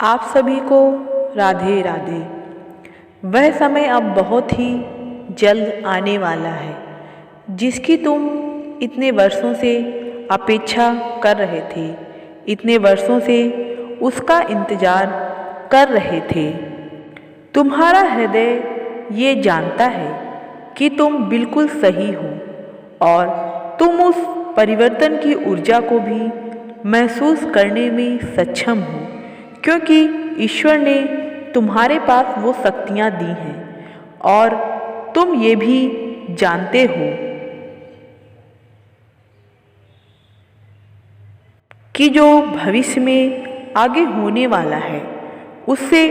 आप सभी को राधे राधे। वह समय अब बहुत ही जल्द आने वाला है जिसकी तुम इतने वर्षों से अपेक्षा कर रहे थे, इतने वर्षों से उसका इंतज़ार कर रहे थे। तुम्हारा हृदय ये जानता है कि तुम बिल्कुल सही हो और तुम उस परिवर्तन की ऊर्जा को भी महसूस करने में सक्षम हो, क्योंकि ईश्वर ने तुम्हारे पास वो शक्तियाँ दी हैं और तुम ये भी जानते हो कि जो भविष्य में आगे होने वाला है उससे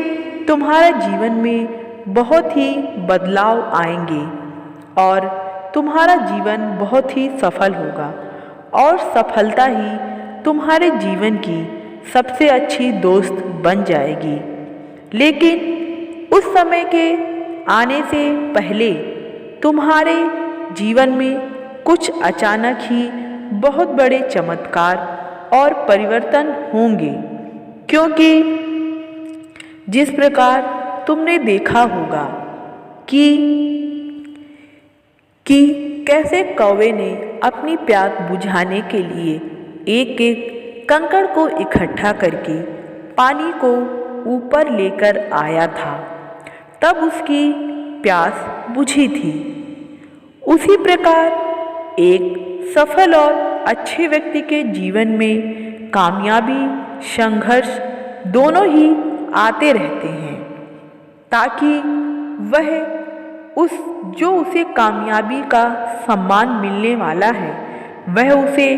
तुम्हारा जीवन में बहुत ही बदलाव आएंगे और तुम्हारा जीवन बहुत ही सफल होगा और सफलता ही तुम्हारे जीवन की सबसे अच्छी दोस्त बन जाएगी। लेकिन उस समय के आने से पहले तुम्हारे जीवन में कुछ अचानक ही बहुत बड़े चमत्कार और परिवर्तन होंगे, क्योंकि जिस प्रकार तुमने देखा होगा कि कैसे कौवे ने अपनी प्यास बुझाने के लिए एक एक कंकड़ को इकट्ठा करके पानी को ऊपर लेकर आया था, तब उसकी प्यास बुझी थी। उसी प्रकार एक सफल और अच्छे व्यक्ति के जीवन में कामयाबी संघर्ष दोनों ही आते रहते हैं, ताकि वह जो उसे कामयाबी का सम्मान मिलने वाला है वह उसे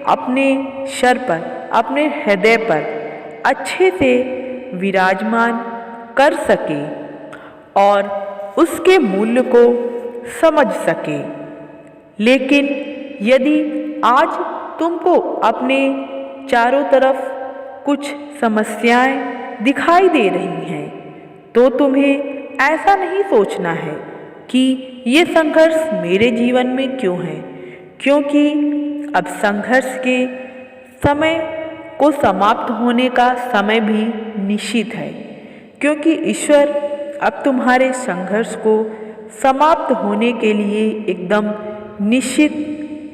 अपने सर पर, अपने हृदय पर अच्छे से विराजमान कर सके और उसके मूल्य को समझ सके। लेकिन यदि आज तुमको अपने चारों तरफ कुछ समस्याएं दिखाई दे रही हैं, तो तुम्हें ऐसा नहीं सोचना है कि ये संघर्ष मेरे जीवन में क्यों है, क्योंकि अब संघर्ष के समय को समाप्त होने का समय भी निश्चित है, क्योंकि ईश्वर अब तुम्हारे संघर्ष को समाप्त होने के लिए एकदम निश्चित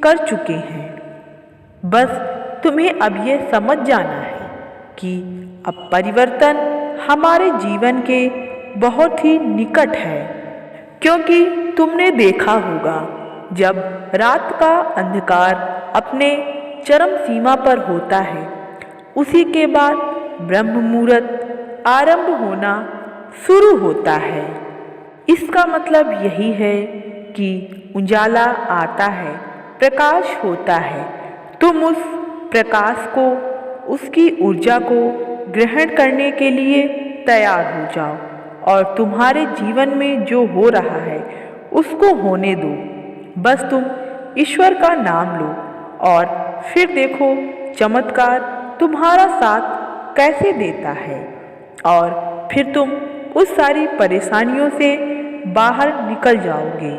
कर चुके हैं। बस तुम्हें अब यह समझ जाना है कि अब परिवर्तन हमारे जीवन के बहुत ही निकट है, क्योंकि तुमने देखा होगा जब रात का अंधकार अपने चरम सीमा पर होता है, उसी के बाद ब्रह्म मुहूर्त आरंभ होना शुरू होता है। इसका मतलब यही है कि उजाला आता है, प्रकाश होता है। तुम उस प्रकाश को, उसकी ऊर्जा को ग्रहण करने के लिए तैयार हो जाओ और तुम्हारे जीवन में जो हो रहा है उसको होने दो। बस तुम ईश्वर का नाम लो और फिर देखो चमत्कार तुम्हारा साथ कैसे देता है और फिर तुम उस सारी परेशानियों से बाहर निकल जाओगे।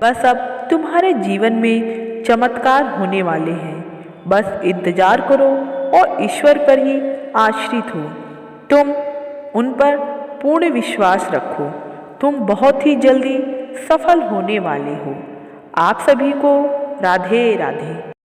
बस अब तुम्हारे जीवन में चमत्कार होने वाले हैं। बस इंतजार करो और ईश्वर पर ही आश्रित हो। तुम उन पर पूर्ण विश्वास रखो। तुम बहुत ही जल्दी सफल होने वाले हो। आप सभी को राधे राधे।